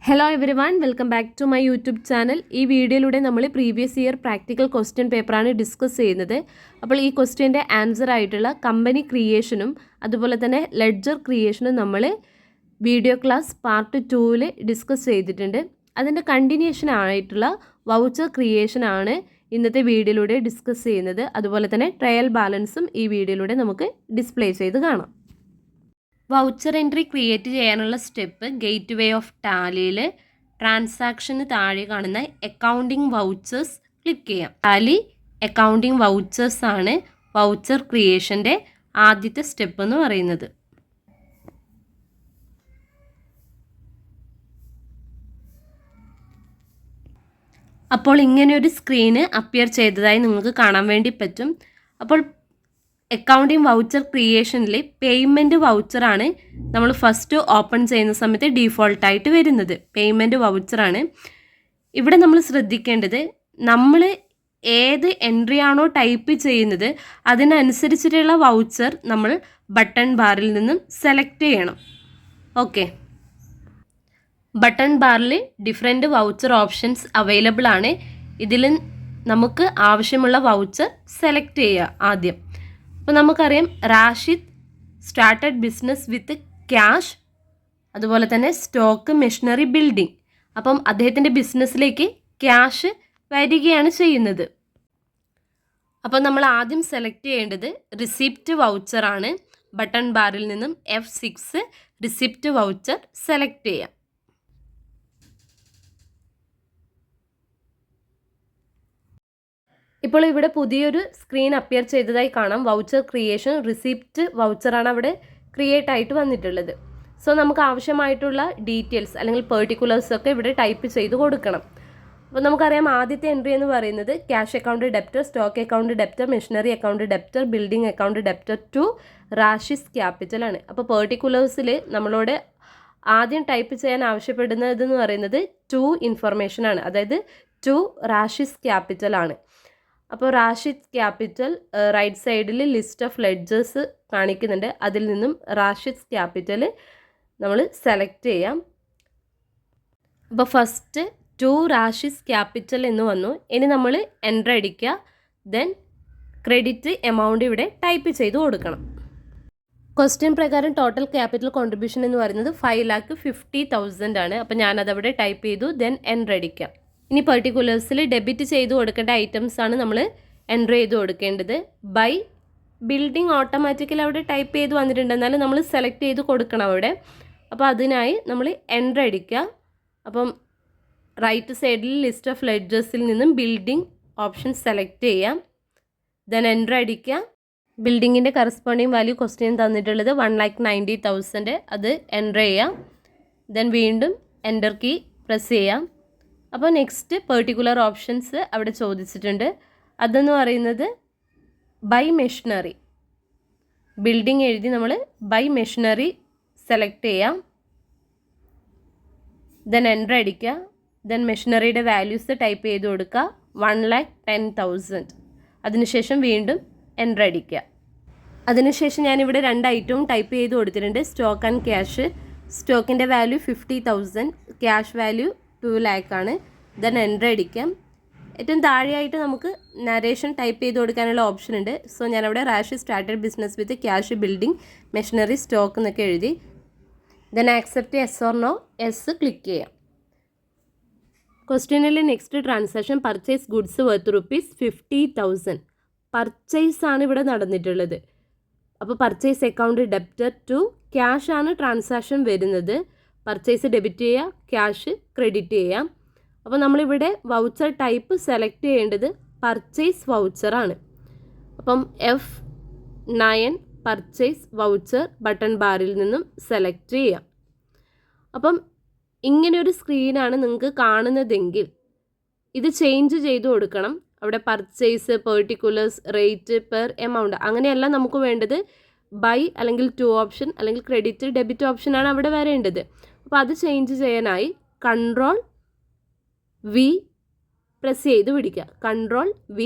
Hello everyone, welcome back to my YouTube channel. ഈ വീഡിയോയിലൂടെ നമ്മൾ പ്രീവിയസ് ഇയർ പ്രാക്ടിക്കൽ ക്വസ്റ്റ്യൻ പേപ്പറാണ് ഡിസ്കസ് ചെയ്യുന്നത്. അപ്പോൾ ഈ ക്വസ്റ്റ്യൻ്റെ ആൻസർ ആയിട്ടുള്ള കമ്പനി ക്രിയേഷനും അതുപോലെ തന്നെ ലെഡ്ജർ ക്രിയേഷനും നമ്മൾ വീഡിയോ ക്ലാസ് പാർട്ട് 2-ൽ ഡിസ്കസ് ചെയ്തിട്ടുണ്ട്. അതിൻ്റെ കണ്ടിന്യൂഷൻ ആയിട്ടുള്ള വൗച്ചർ ക്രിയേഷനാണ് ഇന്നത്തെ വീഡിയോയിലൂടെ ഡിസ്കസ് ചെയ്യുന്നത്. അതുപോലെ തന്നെ ട്രയൽ ബാലൻസും ഈ വീഡിയോയിലൂടെ നമുക്ക് ഡിസ്പ്ലേ ചെയ്ത് കാണാം. വൗച്ചർ എൻട്രി ക്രിയേറ്റ് ചെയ്യാനുള്ള സ്റ്റെപ്പ് ഗേറ്റ് വേ ഓഫ് ടാലിയിൽ ട്രാൻസാക്ഷന് താഴെ കാണുന്ന അക്കൗണ്ടിങ് വൗച്ചേഴ്സ് ക്ലിക്ക് ചെയ്യാം. ടാലി അക്കൗണ്ടിങ് വൗച്ചേഴ്സ് ആണ് വൗച്ചർ ക്രിയേഷൻ്റെ ആദ്യത്തെ സ്റ്റെപ്പ് എന്ന് പറയുന്നത്. അപ്പോൾ ഇങ്ങനെയൊരു സ്ക്രീന് അപ്പിയർ ചെയ്തതായി നിങ്ങൾക്ക് കാണാൻ വേണ്ടി പറ്റും. അപ്പോൾ അക്കൗണ്ടിങ് വൗച്ചർ ക്രിയേഷനിൽ പേയ്മെൻറ്റ് വൗച്ചറാണ് നമ്മൾ ഫസ്റ്റ് ഓപ്പൺ ചെയ്യുന്ന സമയത്ത് ഡീഫോൾട്ടായിട്ട് വരുന്നത്. പേയ്മെൻറ്റ് വൗച്ചറാണ്. ഇവിടെ നമ്മൾ ശ്രദ്ധിക്കേണ്ടത്, നമ്മൾ ഏത് എൻട്രി ആണോ ടൈപ്പ് ചെയ്യുന്നത് അതിനനുസരിച്ചിട്ടുള്ള വൗച്ചർ നമ്മൾ ബട്ടൺ ബാറിൽ നിന്നും സെലക്ട് ചെയ്യണം. ഓക്കെ, ബട്ടൺ ബാറിൽ ഡിഫറെൻറ്റ് വൗച്ചർ ഓപ്ഷൻസ് അവൈലബിൾ ആണ്. ഇതിൽ നമുക്ക് ആവശ്യമുള്ള വൗച്ചർ സെലക്ട് ചെയ്യുക ആദ്യം. അപ്പോൾ നമുക്കറിയാം Rashid started business with cash, അതുപോലെ തന്നെ സ്റ്റോക്ക്, മെഷീനറി, ബിൽഡിംഗ്. അപ്പം അദ്ദേഹത്തിൻ്റെ ബിസിനസ്സിലേക്ക് ക്യാഷ് വരികയാണ് ചെയ്യുന്നത്. അപ്പോൾ നമ്മൾ ആദ്യം സെലക്ട് ചെയ്യേണ്ടത് റിസിപ്റ്റ് വൗച്ചറാണ്. ബട്ടൺ ബാറിൽ നിന്നും F6 റിസിപ്റ്റ് വൗച്ചർ സെലക്ട് ചെയ്യാം. ഇപ്പോൾ ഇവിടെ പുതിയൊരു സ്ക്രീൻ അപ്പിയർ ചെയ്തതായി കാണാം. വൗച്ചർ ക്രിയേഷൻ റിസിപ്റ്റ് വൗച്ചറാണ് അവിടെ ക്രിയേറ്റ് ആയിട്ട് വന്നിട്ടുള്ളത്. സോ നമുക്ക് ആവശ്യമായിട്ടുള്ള ഡീറ്റെയിൽസ് അല്ലെങ്കിൽ പെർട്ടിക്കുലേഴ്സ് ഒക്കെ ഇവിടെ ടൈപ്പ് ചെയ്ത് കൊടുക്കണം. അപ്പോൾ നമുക്കറിയാം ആദ്യത്തെ എൻട്രി എന്ന് പറയുന്നത് cash account debtor, stock account debtor, machinery account debtor, building account debtor to റാഷിസ് ക്യാപിറ്റൽ ആണ്. അപ്പോൾ പെർട്ടിക്കുലേഴ്സിൽ നമ്മളോട് ആദ്യം ടൈപ്പ് ചെയ്യാൻ ആവശ്യപ്പെടുന്നതെന്ന് പറയുന്നത് ടു ഇൻഫർമേഷൻ ആണ്, അതായത് ടു റാഷിസ് ക്യാപിറ്റൽ ആണ്. അപ്പോൾ റാഷിദ് ക്യാപിറ്റൽ റൈറ്റ് സൈഡിൽ ലിസ്റ്റ് ഓഫ് ലെഡ്ജേഴ്സ് കാണിക്കുന്നുണ്ട്. അതിൽ നിന്നും റാഷിദ് ക്യാപിറ്റൽ നമ്മൾ സെലക്ട് ചെയ്യാം. അപ്പോൾ ഫസ്റ്റ് ടു റാഷിദ് ക്യാപിറ്റൽ എന്ന് വന്നു. ഇനി നമ്മൾ എൻ്റർ അടിക്കുക. ദെൻ ക്രെഡിറ്റ് എമൗണ്ട് ഇവിടെ ടൈപ്പ് ചെയ്ത് കൊടുക്കണം. ക്വസ്റ്റ്യൻ പ്രകാരം ടോട്ടൽ ക്യാപിറ്റൽ കോൺട്രിബ്യൂഷൻ എന്ന് പറയുന്നത് 5,50,000 ആണ്. അപ്പോൾ ഞാനതവിടെ ടൈപ്പ് ചെയ്തു. ദെൻ എൻ്റർ അടിക്കാം. ഇനി പെർട്ടിക്കുലേഴ്സിൽ ഡെബിറ്റ് ചെയ്ത് കൊടുക്കേണ്ട ഐറ്റംസ് ആണ് നമ്മൾ എൻ്റർ ചെയ്ത് കൊടുക്കേണ്ടത്. ബൈ ബിൽഡിംഗ് ഓട്ടോമാറ്റിക്കലി അവിടെ ടൈപ്പ് ചെയ്ത് വന്നിട്ടുണ്ട്, എന്നാലും നമ്മൾ സെലക്ട് ചെയ്ത് കൊടുക്കണം അവിടെ. അപ്പോൾ അതിനായി നമ്മൾ എൻ്റർ അടിക്കുക. അപ്പം റൈറ്റ് സൈഡിൽ ലിസ്റ്റ് ഓഫ് ലെഡ്ജേഴ്സിൽ നിന്നും ബിൽഡിംഗ് ഓപ്ഷൻ സെലക്ട് ചെയ്യാം. ദെൻ എൻ്റർ അടിക്കുക. ബിൽഡിങ്ങിൻ്റെ കറസ്പോണ്ടിങ് വാല്യൂ ക്വസ്റ്റ്യൻ തന്നിട്ടുള്ളത് 1,90,000. അത് എൻ്റർ ചെയ്യാം. ദെൻ വീണ്ടും എൻ്റർ കീ പ്രസ് ചെയ്യാം. അപ്പോൾ നെക്സ്റ്റ് പെർട്ടിക്കുലർ ഓപ്ഷൻസ് അവിടെ ചോദിച്ചിട്ടുണ്ട്. അതെന്ന് പറയുന്നത് ബൈ മെഷീനറി, ബിൽഡിംഗ് എഴുതി നമ്മൾ ബൈ മെഷീനറി സെലക്ട് ചെയ്യാം. ദെൻ എൻ്റർ അടിക്കുക. ദെൻ മെഷീനറിയുടെ വാല്യൂസ് ടൈപ്പ് ചെയ്ത് കൊടുക്കുക, 1,10,000. അതിനുശേഷം വീണ്ടും എൻ്റർ അടിക്കുക. അതിനുശേഷം ഞാനിവിടെ രണ്ട് ഐറ്റവും ടൈപ്പ് ചെയ്ത് കൊടുത്തിട്ടുണ്ട്, സ്റ്റോക്ക് ആൻഡ് ക്യാഷ്. സ്റ്റോക്കിൻ്റെ വാല്യൂ 50,000, ക്യാഷ് വാല്യൂ 2 lakh ആണ്. ദെൻ എൻ്റർ അടിക്കാം. ഏറ്റവും താഴെയായിട്ട് നമുക്ക് നരേഷൻ ടൈപ്പ് ചെയ്ത് കൊടുക്കാനുള്ള ഓപ്ഷൻ ഉണ്ട്. സോ ഞാനവിടെ Rashid started business with cash, building, machinery, stock എന്നൊക്കെ എഴുതി. Then accept yes or no, yes click ചെയ്യാം. ക്വസ്റ്റ്യനിൽ next transaction purchase goods worth ₹50,000. Purchase ആണ് ഇവിടെ നടന്നിട്ടുള്ളത്. അപ്പോൾ purchase account debtor to cash ആണ് ട്രാൻസാക്ഷൻ വരുന്നത്. പർച്ചേസ് ഡെബിറ്റ് ചെയ്യുക, ക്യാഷ് ക്രെഡിറ്റ് ചെയ്യാം. അപ്പോൾ നമ്മളിവിടെ വൗച്ചർ ടൈപ്പ് സെലക്ട് ചെയ്യേണ്ടത് പർച്ചേസ് വൗച്ചറാണ്. അപ്പം F9 പർച്ചേസ് വൗച്ചർ ബട്ടൺ ബാറിൽ നിന്നും സെലക്ട് ചെയ്യാം. അപ്പം ഇങ്ങനെയൊരു സ്ക്രീനാണ് നിങ്ങൾക്ക് കാണുന്നതെങ്കിൽ ഇത് ചേഞ്ച് ചെയ്ത് കൊടുക്കണം. അവിടെ purchase, particulars, rate, per amount അങ്ങനെയല്ല നമുക്ക് വേണ്ടത്. ബൈ അല്ലെങ്കിൽ ടു ഓപ്ഷൻ അല്ലെങ്കിൽ ക്രെഡിറ്റ്, ഡെബിറ്റ് ഓപ്ഷനാണ് അവിടെ വരേണ്ടത്. അപ്പോൾ അത് ചേഞ്ച് ചെയ്യാനായി Ctrl+V പ്രസ് ചെയ്ത് പിടിക്കുക. Ctrl+V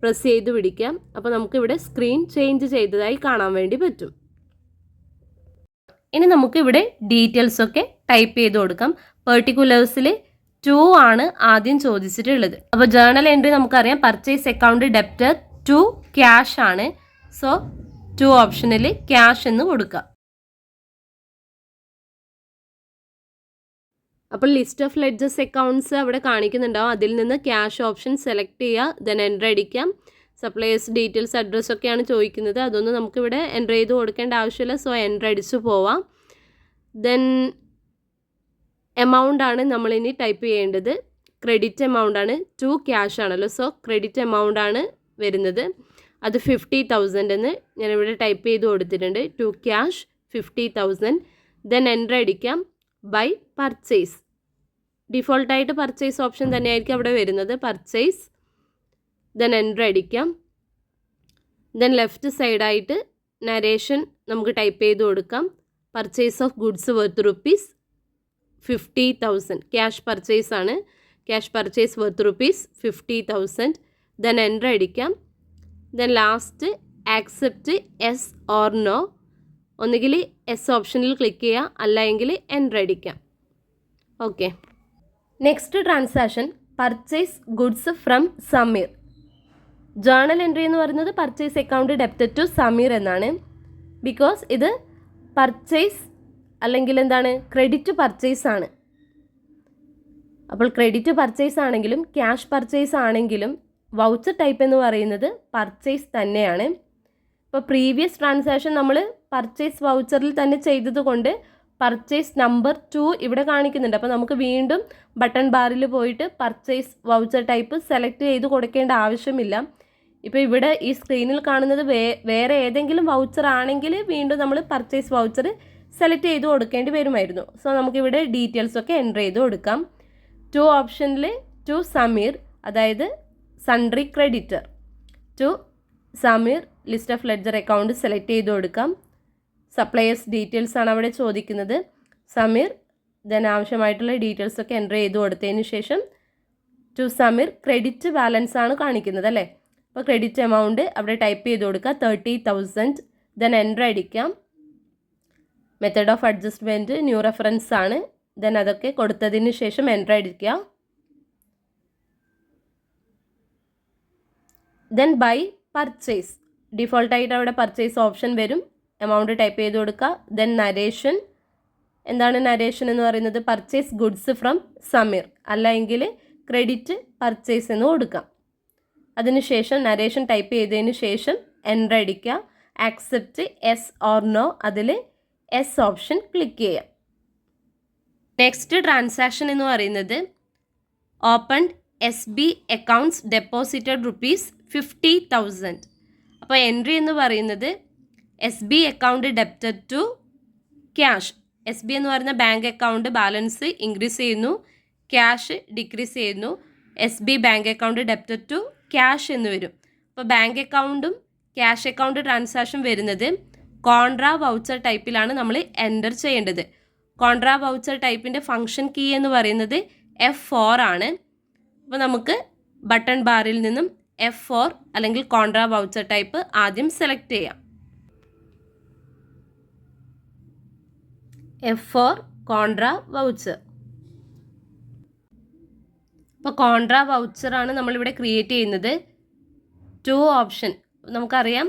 പ്രസ് ചെയ്ത് പിടിക്കാം. അപ്പോൾ നമുക്കിവിടെ സ്ക്രീൻ ചേഞ്ച് ചെയ്തതായി കാണാൻ വേണ്ടി പറ്റും. ഇനി നമുക്ക് ഇവിടെ ഡീറ്റെയിൽസ് ഒക്കെ ടൈപ്പ് ചെയ്ത് കൊടുക്കാം. പെർട്ടിക്കുലേഴ്സിൽ 2 ആണ് ആദ്യം ചോദിച്ചിട്ടുള്ളത്. അപ്പോൾ ജേർണൽ എൻട്രി നമുക്കറിയാം purchase account debtor to cash ആണ്. സോ 2 ഓപ്ഷനിൽ ക്യാഷ് എന്ന് കൊടുക്കുക. അപ്പോൾ ലിസ്റ്റ് ഓഫ് ലെഡ്ജേഴ്സ് അക്കൗണ്ട്സ് അവിടെ കാണിക്കുന്നുണ്ടാവും. അതിൽ നിന്ന് ക്യാഷ് ഓപ്ഷൻ സെലക്ട് ചെയ്യുക. ദെൻ എൻ്റർ അടിക്കാം. സപ്ലയേഴ്സ് ഡീറ്റെയിൽസ് അഡ്രസ്സ് ഒക്കെയാണ് ചോദിക്കുന്നത്. അതൊന്നും നമുക്കിവിടെ എൻ്റർ ചെയ്ത് കൊടുക്കേണ്ട ആവശ്യമില്ല. സോ എൻ്റർ അടിച്ച് പോവാം. ദെൻ എമൗണ്ട് ആണ് നമ്മളിനി ടൈപ്പ് ചെയ്യേണ്ടത്. ക്രെഡിറ്റ് എമൗണ്ട് ആണ്. ടു ക്യാഷ് ആണല്ലോ. സോ ക്രെഡിറ്റ് എമൗണ്ട് ആണ് വരുന്നത്. അത് 50,000 എന്ന് ഞാനിവിടെ ടൈപ്പ് ചെയ്ത് കൊടുത്തിട്ടുണ്ട്. To cash 50,000. ദെൻ എൻ്റർ അടിക്കാം. By purchase. ഡിഫോൾട്ടായിട്ട് പർച്ചേസ് ഓപ്ഷൻ തന്നെയായിരിക്കും അവിടെ വരുന്നത്. പർച്ചേസ്. ദെൻ എൻ്റർ അടിക്കാം. ദെൻ ലെഫ്റ്റ് സൈഡായിട്ട് നരേഷൻ നമുക്ക് ടൈപ്പ് ചെയ്ത് കൊടുക്കാം. Purchase of goods worth rupees 50,000. Cash purchase ആണ്. Cash purchase worth rupees 50,000. Then enter അടിക്കാം. Then last accept yes or no. ഒന്നുകിൽ എസ് ഓപ്ഷനിൽ ക്ലിക്ക് ചെയ്യുക, അല്ല എങ്കിൽ എൻ്റർ അടിക്കാം. Okay. Next transaction purchase goods from Sameer. Journal entry എന്ന് പറയുന്നത് purchase account debtor to Sameer എന്നാണ്. ബിക്കോസ് ഇത് പർച്ചേസ് അല്ലെങ്കിൽ എന്താണ് ക്രെഡിറ്റ് പർച്ചേസ് ആണ്. അപ്പോൾ ക്രെഡിറ്റ് പർച്ചേസ് ആണെങ്കിലും ക്യാഷ് പർച്ചേസ് ആണെങ്കിലും വൗച്ചർ ടൈപ്പ് എന്ന് പറയുന്നത് പർച്ചേസ് തന്നെയാണ്. ഇപ്പോൾ പ്രീവിയസ് ട്രാൻസാക്ഷൻ നമ്മൾ പർച്ചേസ് വൗച്ചറിൽ തന്നെ ചെയ്തത് കൊണ്ട് പർച്ചേസ് നമ്പർ 2 ഇവിടെ കാണിക്കുന്നുണ്ട്. അപ്പോൾ നമുക്ക് വീണ്ടും ബട്ടൺ ബാറിൽ പോയിട്ട് പർച്ചേസ് വൗച്ചർ ടൈപ്പ് സെലക്ട് ചെയ്ത് കൊടുക്കേണ്ട ആവശ്യമില്ല. ഇപ്പോൾ ഇവിടെ ഈ സ്ക്രീനിൽ കാണുന്നത് വേറെ ഏതെങ്കിലും വൗച്ചർ ആണെങ്കിൽ വീണ്ടും നമ്മൾ പർച്ചേസ് വൗച്ചർ സെലക്ട് ചെയ്ത് കൊടുക്കേണ്ടി വരുമായിരുന്നു. സോ നമുക്കിവിടെ ഡീറ്റെയിൽസ് ഒക്കെ എൻ്റർ ചെയ്ത് കൊടുക്കാം. 2 ഓപ്ഷനിൽ ടു സമീർ, അതായത് sundry creditor. To Sameer list of ledger account select ചെയ്ത് കൊടുക്കാം. സപ്ലയേഴ്സ് ഡീറ്റെയിൽസ് ആണ് അവിടെ ചോദിക്കുന്നത്. സമീർ. ദെൻ ആവശ്യമായിട്ടുള്ള ഡീറ്റെയിൽസ് ഒക്കെ എൻ്റർ ചെയ്ത് കൊടുത്തതിന് ശേഷം ടു സമീർ ക്രെഡിറ്റ് ബാലൻസ് ആണ് കാണിക്കുന്നത് അല്ലേ. അപ്പോൾ ക്രെഡിറ്റ് എമൗണ്ട് അവിടെ ടൈപ്പ് ചെയ്ത് കൊടുക്കുക 30,000. ദെൻ എൻ്റർ അടിക്കാം. Method of adjustment new reference ആണ്. ദെൻ അതൊക്കെ കൊടുത്തതിന് ശേഷം എൻ്റർ അടിക്കുക. Then bye purchase. ഡിഫോൾട്ടായിട്ട് അവിടെ പർച്ചേസ് ഓപ്ഷൻ വരും. എമൗണ്ട് ടൈപ്പ് ചെയ്ത് കൊടുക്കുക. Then narration. എന്താണ് നരേഷൻ എന്ന് പറയുന്നത്? പർച്ചേസ് ഗുഡ്സ് ഫ്രം സമീർ, അല്ലെങ്കിൽ ക്രെഡിറ്റ് പർച്ചേസ് എന്ന് കൊടുക്കാം. അതിനുശേഷം നരേഷൻ ടൈപ്പ് ചെയ്തതിന് ശേഷം എൻ്റർ അടിക്കുക. ആക്സെപ്റ്റ് എസ് ഓർ നോ, അതിൽ എസ് ഓപ്ഷൻ ക്ലിക്ക് ചെയ്യാം. നെക്സ്റ്റ് ട്രാൻസാക്ഷൻ എന്ന് പറയുന്നത് open SB accounts deposited rupees 50,000. അപ്പോൾ എൻട്രി എന്ന് പറയുന്നത് SB account debtor to cash. SB എന്ന് പറയുന്ന ബാങ്ക് അക്കൗണ്ട് ബാലൻസ് ഇൻക്രീസ് ചെയ്യുന്നു, ക്യാഷ് ഡിക്രീസ് ചെയ്യുന്നു. SB bank account debtor to cash എന്ന് വരും. അപ്പോൾ ബാങ്ക് അക്കൗണ്ടും ക്യാഷ് അക്കൗണ്ട് ട്രാൻസാക്ഷൻ വരുന്നത് കോൺട്രാ വൗച്ചർ ടൈപ്പിലാണ് നമ്മൾ എൻ്റർ ചെയ്യേണ്ടത്. കോൺട്രാ വൗച്ചർ ടൈപ്പിൻ്റെ ഫംഗ്ഷൻ കീ എന്ന് പറയുന്നത് F4 ആണ്. അപ്പോൾ നമുക്ക് ബട്ടൺ ബാറിൽ നിന്നും F4 അല്ലെങ്കിൽ കോൺട്രാ വൗച്ചർ ടൈപ്പ് ആദ്യം സെലക്ട് ചെയ്യാം. F4 contra voucher. അപ്പോൾ കോൺട്രാ വൗച്ചറാണ് നമ്മളിവിടെ ക്രിയേറ്റ് ചെയ്യുന്നത്. 2 ഓപ്ഷൻ നമുക്കറിയാം.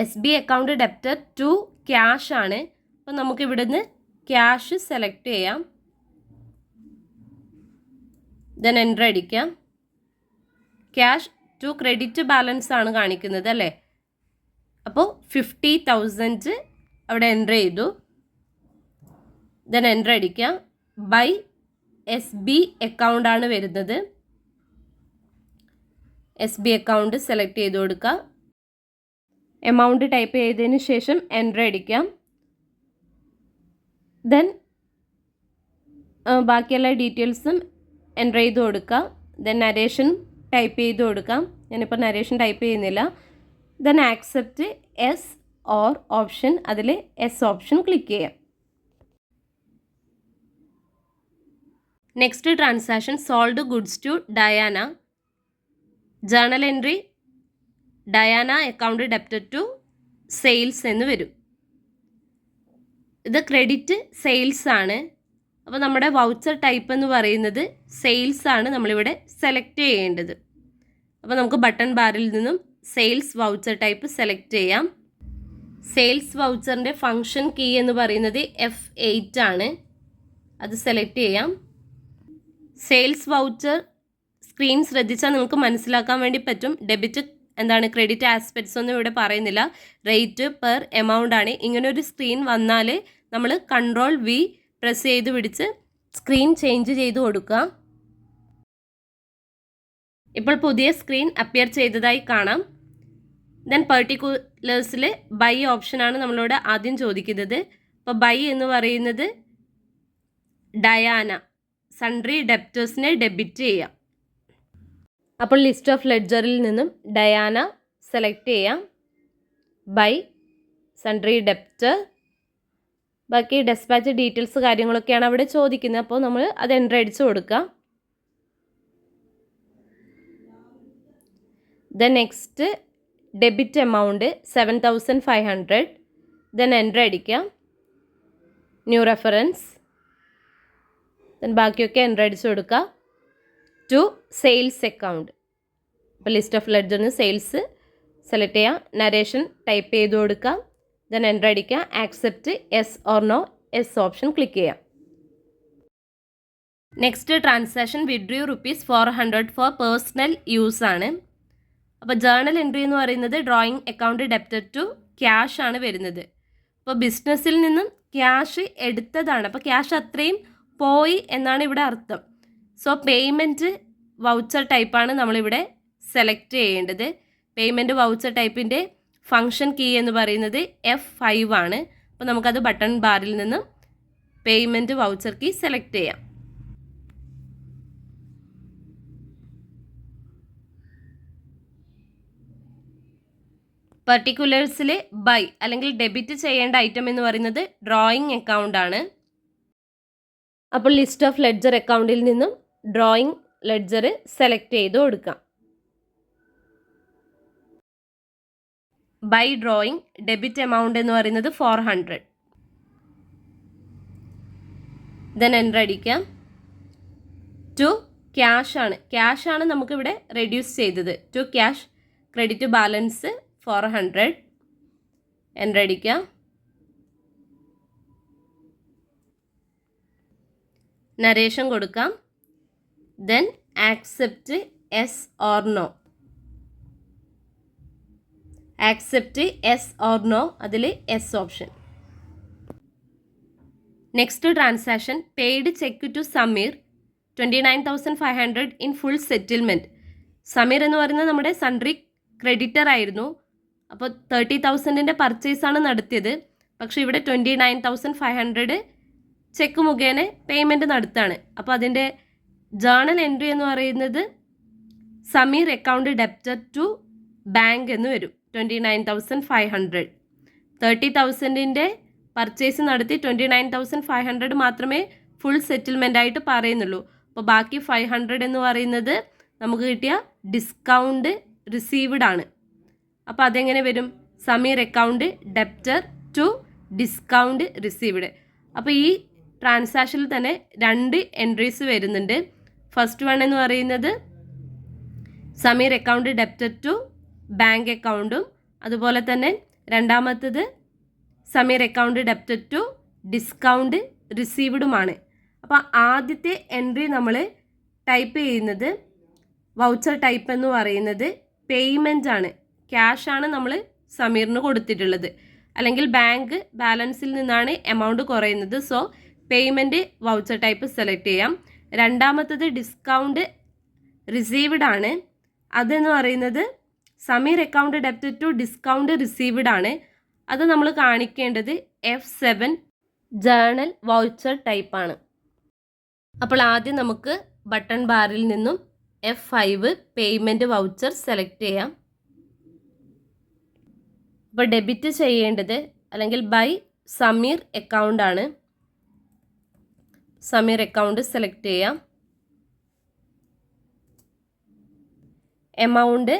SB account debtor to cash ആണ്. അപ്പോൾ നമുക്ക് ഇവിടുന്ന് ക്യാഷ് സെലക്ട് ചെയ്യാം. ദെൻ എൻ്റർ അടിക്കാം. ക്യാഷ് ടു ക്രെഡിറ്റ് ബാലൻസ് ആണ് കാണിക്കുന്നത് അല്ലേ. അപ്പോൾ 50,000 അവിടെ എൻ്റർ ചെയ്തു. ദെൻ എൻ്റർ അടിക്കാം. ബൈ SB അക്കൗണ്ട് ആണ് വരുന്നത്. SB അക്കൗണ്ട് സെലക്ട് ചെയ്ത് കൊടുക്കുക. എമൗണ്ട് ടൈപ്പ് ചെയ്തതിന് ശേഷം എൻ്റർ അടിക്കാം. ദെൻ ബാക്കിയുള്ള ഡീറ്റെയിൽസും എൻ്റർ ചെയ്ത് കൊടുക്കുക. ദെൻ നരേഷൻ ടൈപ്പ് ചെയ്ത് കൊടുക്കാം. ഞാനിപ്പോൾ നരേഷൻ ടൈപ്പ് ചെയ്യുന്നില്ല. Then accept yes or option, അതിൽ എസ് ഓപ്ഷൻ ക്ലിക്ക് ചെയ്യാം. Next transaction sold goods to Diana. Journal entry Diana account debtor to sales എന്ന് വരും. ഇത് ക്രെഡിറ്റ് സെയിൽസ് ആണ്. അപ്പോൾ നമ്മുടെ വൗച്ചർ ടൈപ്പ് എന്ന് പറയുന്നത് സെയിൽസ് ആണ് നമ്മളിവിടെ സെലക്ട് ചെയ്യേണ്ടത്. അപ്പോൾ നമുക്ക് ബട്ടൺ ബാറിൽ നിന്നും സെയിൽസ് വൗച്ചർ ടൈപ്പ് സെലക്ട് ചെയ്യാം. സെയിൽസ് വൗച്ചറിൻ്റെ ഫങ്ഷൻ കീ എന്ന് പറയുന്നത് F8 ആണ്. അത് സെലക്ട് ചെയ്യാം. സെയിൽസ് വൗച്ചർ സ്ക്രീൻ ശ്രദ്ധിച്ചാൽ നമുക്ക് മനസ്സിലാക്കാൻ വേണ്ടി പറ്റും. ഡെബിറ്റ് എന്താണ്, ക്രെഡിറ്റ് ആസ്പെക്ട്സ് ഒന്നും ഇവിടെ പറയുന്നില്ല. റേറ്റ് പെർ എമൗണ്ട് ആണ്. ഇങ്ങനൊരു സ്ക്രീൻ വന്നാൽ നമ്മൾ Ctrl+V പ്രസ് ചെയ്ത് പിടിച്ച് സ്ക്രീൻ ചേഞ്ച് ചെയ്ത് കൊടുക്കുക. ഇപ്പോൾ പുതിയ സ്ക്രീൻ അപ്പിയർ ചെയ്തതായി കാണാം. ദെൻ പെർട്ടിക്കുലേഴ്സിൽ ബൈ ഓപ്ഷനാണ് നമ്മളോട് ആദ്യം ചോദിക്കുന്നത്. അപ്പോൾ ബൈ എന്ന് പറയുന്നത് ഡയാന, സൺട്രി ഡെപ്റ്റേഴ്സിനെ ഡെബിറ്റ് ചെയ്യാം. അപ്പോൾ ലിസ്റ്റ് ഓഫ് ലെഡ്ജറിൽ നിന്നും ഡയാന സെലക്ട് ചെയ്യാം. By sundry debtor. ബാക്കി ഡെസ്പാച്ച് ഡീറ്റെയിൽസ് കാര്യങ്ങളൊക്കെയാണ് അവിടെ ചോദിക്കുന്നത്. അപ്പോൾ നമ്മൾ അത് എൻ്റർ അടിച്ച് കൊടുക്കുക. Then next debit amount 7500. Then enter അടിക്കുക. New reference. ദെൻ ബാക്കിയൊക്കെ എൻ്റർ അടിച്ച് കൊടുക്കുക. To sales account. അപ്പോൾ ലിസ്റ്റ് ഓഫ് ലെഡ്ജറിന് സെയിൽസ് സെലക്ട് ചെയ്യുക. നരേഷൻ ടൈപ്പ് ചെയ്ത് കൊടുക്കുക. ദെൻ എൻ്റർ അടിക്കുക. Accept yes or no. Yes option click ചെയ്യാം. Next transaction withdrew ₹400 for personal use ആണ്. അപ്പോൾ ജേർണൽ എൻട്രി എന്ന് പറയുന്നത് drawing account debtor to cash ആണ് വരുന്നത്. അപ്പോൾ ബിസിനസ്സിൽ നിന്നും ക്യാഷ് എടുത്തതാണ്. അപ്പോൾ ക്യാഷ് അത്രയും പോയി എന്നാണ് ഇവിടെ അർത്ഥം. സോ പേയ്മെൻറ്റ് വൗച്ചർ ടൈപ്പാണ് നമ്മളിവിടെ സെലക്ട് ചെയ്യേണ്ടത്. പേയ്മെൻറ്റ് വൗച്ചർ ടൈപ്പിൻ്റെ ഫങ്ഷൻ കീ എന്ന് പറയുന്നത് F5 ആണ്. അപ്പോൾ നമുക്കത് ബട്ടൺ ബാറിൽ നിന്നും പേയ്മെൻറ്റ് വൗച്ചർ കീ സെലക്ട് ചെയ്യാം. പെർട്ടിക്കുലേഴ്സിൽ ബൈ അല്ലെങ്കിൽ ഡെബിറ്റ് ചെയ്യേണ്ട ഐറ്റം എന്ന് പറയുന്നത് ഡ്രോയിങ് അക്കൗണ്ട് ആണ്. അപ്പോൾ ലിസ്റ്റ് ഓഫ് ലെഡ്ജർ അക്കൗണ്ടിൽ നിന്നും ഡ്രോയിങ് ലെഡ്ജർ സെലക്ട് ചെയ്ത് കൊടുക്കാം. ബൈ ഡ്രോയിങ് ഡെബിറ്റ് എമൗണ്ട് എന്ന് പറയുന്നത് 400. ദെൻ എൻ്റർ അടിക്കാം. ടു ക്യാഷ് ആണ്. ക്യാഷ് ആണ് നമുക്കിവിടെ റെഡ്യൂസ് ചെയ്തത്. To cash credit balance 400. Enter അടിക്കാം. നരേഷൻ കൊടുക്കാം. Then accept yes or no. Accept yes or no, അതിൽ yes option. Next transaction paid cheque to Sameer 29,500 in full settlement. Sameer എന്ന് പറയുന്നത് നമ്മുടെ സൺട്രി ക്രെഡിറ്റർ ആയിരുന്നു. അപ്പോൾ 30,000ൻ്റെ പർച്ചേസാണ് നടത്തിയത്. പക്ഷേ ഇവിടെ 29,500 ചെക്ക് മുഖേന പേയ്മെൻറ്റ് നടത്താണ്. അപ്പോൾ അതിൻ്റെ ജേർണൽ എൻട്രി എന്ന് പറയുന്നത് Sameer account debtor to bank എന്ന് വരും. 29,500. 30,000ൻ്റെ പർച്ചേസ് നടത്തി 29,500 മാത്രമേ ഫുൾ സെറ്റിൽമെൻ്റ് ആയിട്ട് പറയുന്നുള്ളൂ. അപ്പോൾ ബാക്കി 500 എന്ന് പറയുന്നത് നമുക്ക് കിട്ടിയ ഡിസ്കൗണ്ട് റിസീവ്ഡ് ആണ്. അപ്പോൾ അതെങ്ങനെ വരും? Sameer account debtor to discount received. അപ്പോൾ ഈ ട്രാൻസാക്ഷനിൽ തന്നെ 2 എൻട്രീസ് വരുന്നുണ്ട്. ഫസ്റ്റ് വൺ എന്ന് പറയുന്നത് Sameer account debtor to bank അക്കൗണ്ടും, അതുപോലെ തന്നെ രണ്ടാമത്തത് Sameer account debtor to discount റിസീവ്ഡുമാണ്. അപ്പോൾ ആദ്യത്തെ എൻട്രി നമ്മൾ ടൈപ്പ് ചെയ്യുന്നത് വൗച്ചർ ടൈപ്പ് എന്ന് പറയുന്നത് പേയ്മെൻ്റ് ആണ്. ക്യാഷ് ആണ് നമ്മൾ സമീറിന് കൊടുത്തിട്ടുള്ളത്, അല്ലെങ്കിൽ ബാങ്ക് ബാലൻസിൽ നിന്നാണ് എമൗണ്ട് കുറയുന്നത്. So payment voucher type select ചെയ്യാം. രണ്ടാമത്തത് ഡിസ്കൗണ്ട് റിസീവ്ഡ് ആണ്. അതെന്ന് പറയുന്നത് Sameer account debtor to discount received ആണ്. അത് നമ്മൾ കാണിക്കേണ്ടത് F7 ജേർണൽ വൗച്ചർ ടൈപ്പാണ്. അപ്പോൾ ആദ്യം നമുക്ക് ബട്ടൺ ബാറിൽ നിന്നും F5 പേയ്മെൻറ്റ് വൗച്ചർ സെലക്ട് ചെയ്യാം. അപ്പോൾ ഡെബിറ്റ് ചെയ്യേണ്ടത് അല്ലെങ്കിൽ ബൈ സമീർ അക്കൗണ്ട് ആണ്. സമീർ അക്കൗണ്ട് സെലക്ട് ചെയ്യാം. എമൗണ്ട്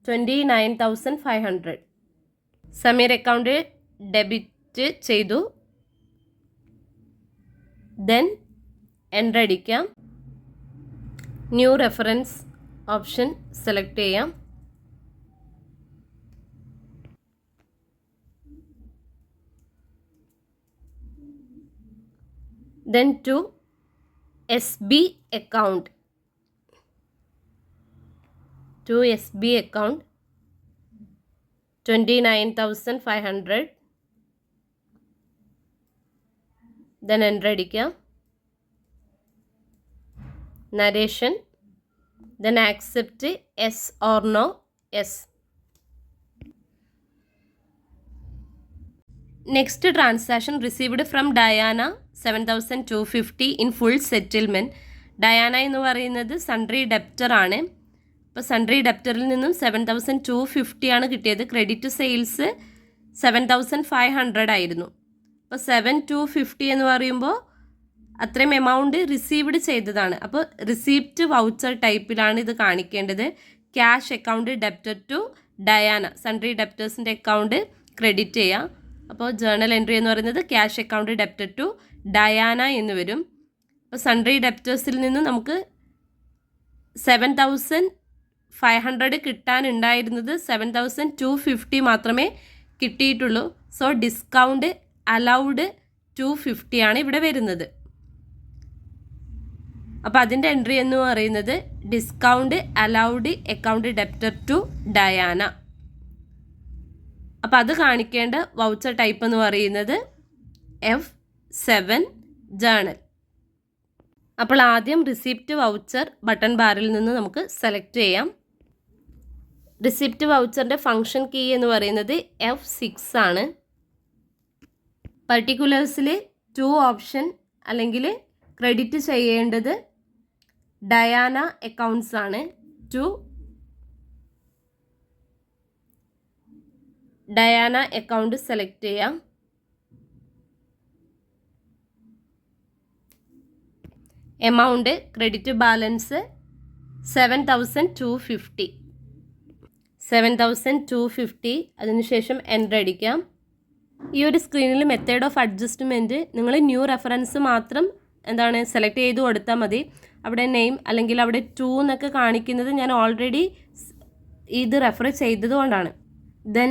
29,500. സമീർ അക്കൗണ്ട് ഡെബിറ്റ് ചെയ്തു. ദെൻ എൻ്റർ അടിക്കാം. ന്യൂ റെഫറൻസ് ഓപ്ഷൻ സെലക്ട് ചെയ്യാം. Then to SB account. To SB account 29,500. Then enter അടിക്കാം. Narration. Then accept yes or no. Yes. Next transaction received from Diana 7,250 in full settlement. Diana എന്ന് പറയുന്നത് sundry debtor ആണ്. അപ്പോൾ sundry ഡെപ്റ്ററിൽ നിന്നും 7,250 ആണ് കിട്ടിയത്. Credit sales 7,500 ആയിരുന്നു. അപ്പോൾ 7,250 എന്ന് പറയുമ്പോൾ അത്രയും എമൗണ്ട് റിസീവ്ഡ് ചെയ്തതാണ്. അപ്പോൾ റിസീപ്റ്റ് വൗച്ചർ ടൈപ്പിലാണ് ഇത് കാണിക്കേണ്ടത്. Cash account debtor to Diana, sundry ഡെപ്റ്റേഴ്സിൻ്റെ അക്കൗണ്ട് ക്രെഡിറ്റ് ചെയ്യാം. അപ്പോൾ ജേർണൽ എൻട്രി എന്ന് പറയുന്നത് cash account debtor to Diana എന്ന് വരും. അപ്പോൾ സൺട്രി ഡെപ്റ്റേഴ്സിൽ നിന്ന് നമുക്ക് 7,500 കിട്ടാനുണ്ടായിരുന്നത് 7,250 മാത്രമേ കിട്ടിയിട്ടുള്ളൂ. സോ ഡിസ്കൗണ്ട് അലൗഡ് 250 ആണ് ഇവിടെ വരുന്നത്. അപ്പോൾ അതിൻ്റെ എൻട്രി എന്ന് പറയുന്നത് discount allowed account debtor to Diana. അപ്പോൾ അത് കാണിക്കേണ്ട വൗച്ചർ ടൈപ്പ് എന്ന് പറയുന്നത് F7 ജേർണൽ. അപ്പോൾ ആദ്യം റിസിപ്റ്റ് വൗച്ചർ ബട്ടൺ ബാറിൽ നിന്ന് നമുക്ക് സെലക്ട് ചെയ്യാം. റിസിപ്റ്റ് വൗച്ചറിൻ്റെ ഫങ്ഷൻ കീ എന്ന് പറയുന്നത് F6 ആണ്. പർട്ടിക്കുലേഴ്സിൽ 2 ഓപ്ഷൻ അല്ലെങ്കിൽ ക്രെഡിറ്റ് ചെയ്യേണ്ടത് ഡയാന അക്കൗണ്ട്സ് ആണ്. ടു ഡയാന അക്കൗണ്ട് സെലക്ട് ചെയ്യാം. Amount credit balance 7,250. അതിനുശേഷം എൻ്റർ അടിക്കാം. ഈ ഒരു സ്ക്രീനിൽ മെത്തേഡ് ഓഫ് അഡ്ജസ്റ്റ്മെൻറ്റ് നിങ്ങൾ ന്യൂ റെഫറൻസ് മാത്രം സെലക്ട് ചെയ്ത് കൊടുത്താൽ മതി. അവിടെ നെയിം അല്ലെങ്കിൽ അവിടെ 2 എന്നൊക്കെ കാണിക്കുന്നത് ഞാൻ ഓൾറെഡി ഇത് റെഫർ ചെയ്തത് കൊണ്ടാണ്. ദെൻ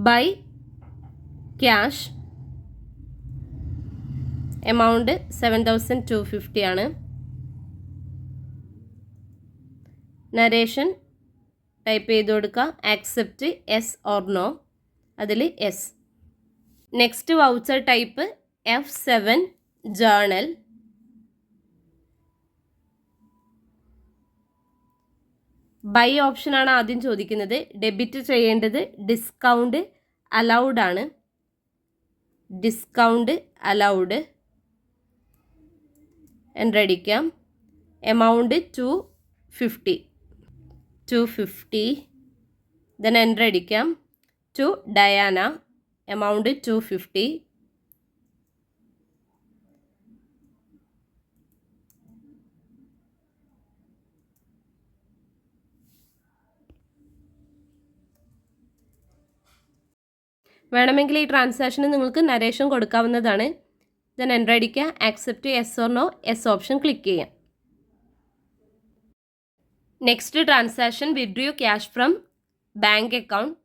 ബൈ ക്യാഷ് എമൗണ്ട് 7,250 ആണ്. നരേഷൻ ടൈപ്പ് ചെയ്ത് കൊടുക്കുക. ആക്സെപ്റ്റ് യെസ് ഓർ നോ, അതിൽ yes. Next voucher type F7 journal. By ഓപ്ഷനാണ് ആദ്യം ചോദിക്കുന്നത്. ഡെബിറ്റ് ചെയ്യേണ്ടത് ഡിസ്കൗണ്ട് അലൗഡ് ആണ്. ഡിസ്കൗണ്ട് അലൗഡ് എൻ്റർ അടിക്കാം. എമൗണ്ട് 250. ദെൻ എൻ്റർ അടിക്കാം. To Diana amount 250. വേണമെങ്കിൽ ഈ ട്രാൻസാക്ഷന് നിങ്ങൾക്ക് നരേഷൻ കൊടുക്കാവുന്നതാണ്. ദെൻ എൻ്റർ അടിക്കുക. Accept yes or no, yes option click ചെയ്യാം. Next transaction withdrew cash from bank account.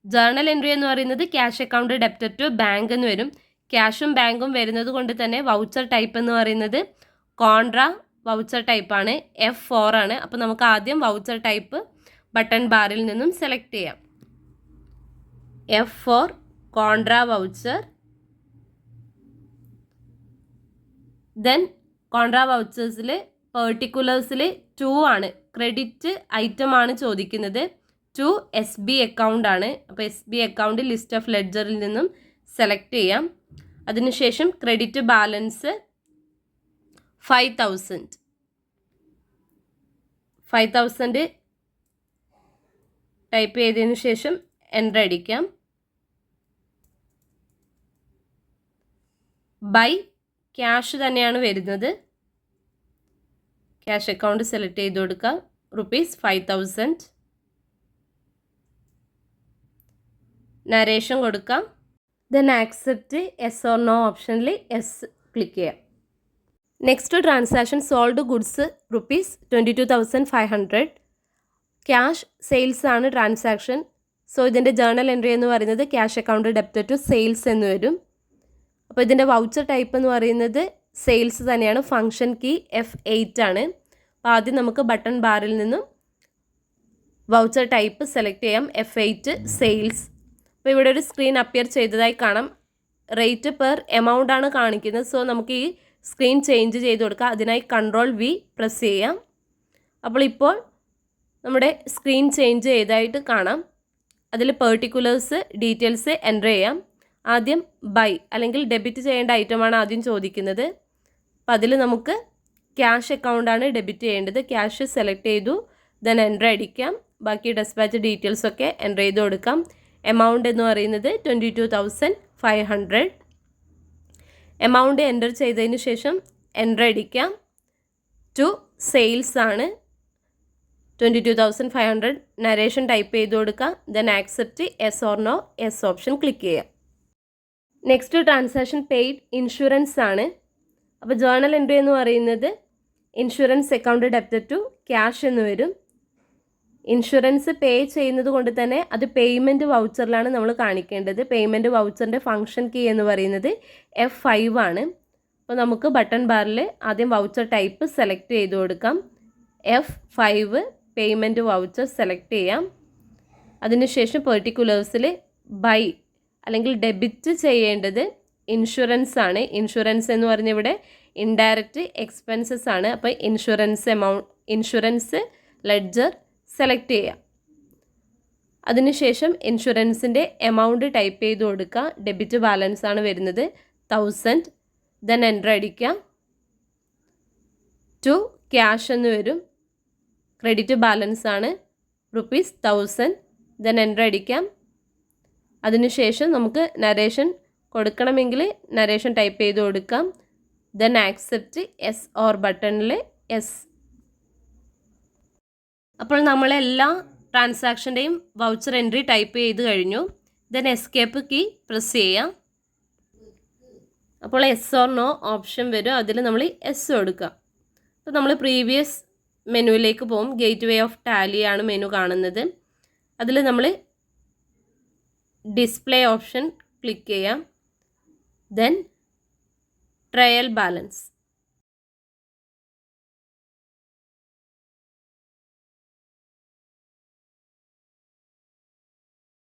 Journal entry എന്ന് പറയുന്നത് cash account debtor to bank എന്ന് വരും. ക്യാഷും ബാങ്കും വരുന്നത് കൊണ്ട് തന്നെ വൗച്ചർ ടൈപ്പ് എന്ന് പറയുന്നത് കോൺട്രാ വൗച്ചർ ടൈപ്പാണ്. F4 ആണ്. അപ്പോൾ നമുക്ക് ആദ്യം വൗച്ചർ ടൈപ്പ് ബട്ടൺ ബാറിൽ നിന്നും സെലക്ട് ചെയ്യാം. F4 contra voucher. Then contra വൗച്ചേഴ്സിൽ പെർട്ടിക്കുലേഴ്സിൽ 2 ആണ്. ക്രെഡിറ്റ് ഐറ്റം ആണ് ചോദിക്കുന്നത്. ടു SB അക്കൗണ്ട് ആണ്. അപ്പോൾ SB അക്കൗണ്ട് ലിസ്റ്റ് ഓഫ് ലെഡ്ജറിൽ നിന്നും സെലക്ട് ചെയ്യാം. അതിനുശേഷം ക്രെഡിറ്റ് ബാലൻസ് 5,000 ടൈപ്പ് ചെയ്തതിന് ശേഷം എൻ്റർ അടിക്കാം. ബൈ ക്യാഷ് തന്നെയാണ് വരുന്നത്. ക്യാഷ് അക്കൗണ്ട് സെലക്ട് ചെയ്ത് കൊടുക്കുക. ₹5,000. നരേഷൻ കൊടുക്കാം. Then accept yes or no ഓപ്ഷനിൽ യെസ് ക്ലിക്ക് ചെയ്യാം. Next transaction sold goods ₹22,500. Cash sales ആണ് ട്രാൻസാക്ഷൻ. സോ ഇതിൻ്റെ ജേർണൽ എൻട്രി എന്ന് പറയുന്നത് cash account debit to sales എന്ന് വരും. അപ്പോൾ ഇതിൻ്റെ വൗച്ചർ ടൈപ്പ് എന്ന് പറയുന്നത് സെയിൽസ് തന്നെയാണ്. ഫംഗ്ഷൻ കീ F8 ആണ്. അപ്പോൾ ആദ്യം നമുക്ക് ബട്ടൺ ബാറിൽ നിന്നും വൗച്ചർ ടൈപ്പ് സെലക്ട് ചെയ്യാം. F8 sales. അപ്പോൾ ഇവിടെ ഒരു സ്ക്രീൻ അപ്പിയർ ചെയ്തതായി കാണാം. റേറ്റ് പെർ എമൗണ്ട് ആണ് കാണിക്കുന്നത്. സോ നമുക്ക് ഈ സ്ക്രീൻ ചേഞ്ച് ചെയ്ത് കൊടുക്കാം. അതിനായി Ctrl+V പ്രസ് ചെയ്യാം. അപ്പോൾ ഇപ്പോൾ നമ്മുടെ സ്ക്രീൻ ചേഞ്ച് ചെയ്തതായിട്ട് കാണാം. അതിൽ പെർട്ടിക്കുലേഴ്സ് ഡീറ്റെയിൽസ് എൻ്റർ ചെയ്യാം. ആദ്യം ബൈ അല്ലെങ്കിൽ ഡെബിറ്റ് ചെയ്യേണ്ട ഐറ്റമാണ് ആദ്യം ചോദിക്കുന്നത്. അപ്പോൾ അതിൽ നമുക്ക് ക്യാഷ് അക്കൗണ്ടാണ് ഡെബിറ്റ് ചെയ്യേണ്ടത്. ക്യാഷ് സെലക്ട് ചെയ്തു. ദെൻ എൻ്റർ അടിക്കാം. ബാക്കി ഡെസ്പാച്ച് ഡീറ്റെയിൽസൊക്കെ എൻ്റർ ചെയ്ത് കൊടുക്കാം. എമൗണ്ട് എന്ന് പറയുന്നത് 22,500. എമൗണ്ട് എൻ്റർ ചെയ്തതിന് ശേഷം എൻ്റർ അടിക്കാം. ടു സെയിൽസ് ആണ് 22,500. നരേഷൻ ടൈപ്പ് ചെയ്ത് കൊടുക്കാം. Then accept yes or no, yes option click ചെയ്യാം. നെക്സ്റ്റ് ട്രാൻസാക്ഷൻ പെയ്ഡ് ഇൻഷുറൻസ് ആണ്. അപ്പോൾ ജേർണൽ എൻട്രി എന്ന് പറയുന്നത് insurance account debit to cash എന്ന് വരും. ഇൻഷുറൻസ് പേ ചെയ്യുന്നത് കൊണ്ട് തന്നെ അത് പേയ്മെൻറ്റ് വൗച്ചറിലാണ് നമ്മൾ കാണിക്കേണ്ടത്. പേയ്മെൻറ്റ് വൗച്ചറിൻ്റെ ഫംഗ്ഷൻ കീ എന്ന് പറയുന്നത് F5 ആണ്. അപ്പോൾ നമുക്ക് ബട്ടൺ ബാറിൽ ആദ്യം വൗച്ചർ ടൈപ്പ് സെലക്ട് ചെയ്ത് കൊടുക്കാം. F5 പേയ്മെൻറ്റ് വൗച്ചർ സെലക്ട് ചെയ്യാം. അതിനുശേഷം പെർട്ടിക്കുലേഴ്സിൽ ബൈ അല്ലെങ്കിൽ ഡെബിറ്റ് ചെയ്യേണ്ടത് ഇൻഷുറൻസ് ആണ്. ഇൻഷുറൻസ് എന്ന് പറഞ്ഞ ഇവിടെ ഇൻഡയറക്റ്റ് എക്സ്പെൻസസ് ആണ്. അപ്പോൾ ഇൻഷുറൻസ് ലെഡ്ജർ സെലക്ട് ചെയ്യാം. അതിനുശേഷം ഇൻഷുറൻസിൻ്റെ എമൗണ്ട് ടൈപ്പ് ചെയ്ത് കൊടുക്കുക. ഡെബിറ്റ് ബാലൻസ് ആണ് വരുന്നത് 1000. ദെൻ എൻ്റർ അടിക്കാം. ടു ക്യാഷ് എന്ന് വരും. ക്രെഡിറ്റ് ബാലൻസ് ആണ് ₹1000. ദെൻ എൻ്റർ അടിക്കാം. അതിനുശേഷം നമുക്ക് നരേഷൻ കൊടുക്കണമെങ്കിൽ നരേഷൻ ടൈപ്പ് ചെയ്ത് കൊടുക്കാം. ദെൻ ആക്സെപ്റ്റ് യെസ് ഓർ ബട്ടണിൽ യെസ്. അപ്പോൾ നമ്മളെല്ലാ ട്രാൻസാക്ഷൻ്റെയും വൗച്ചർ എൻട്രി ടൈപ്പ് ചെയ്ത് കഴിഞ്ഞു. ദെൻ എസ്കേപ്പ് കീ പ്രസ് ചെയ്യാം. അപ്പോൾ യെസ് ഓർ നോ ഓപ്ഷൻ വരും. അതിൽ നമ്മൾ യെസ് കൊടുക്കുക. അപ്പോൾ നമ്മൾ പ്രീവിയസ് മെനുവിലേക്ക് പോകും. ഗേറ്റ് വേ ഓഫ് ടാലി ആണ് മെനു കാണുന്നത്. അതിൽ നമ്മൾ ഡിസ്പ്ലേ ഓപ്ഷൻ ക്ലിക്ക് ചെയ്യാം. Then trial balance.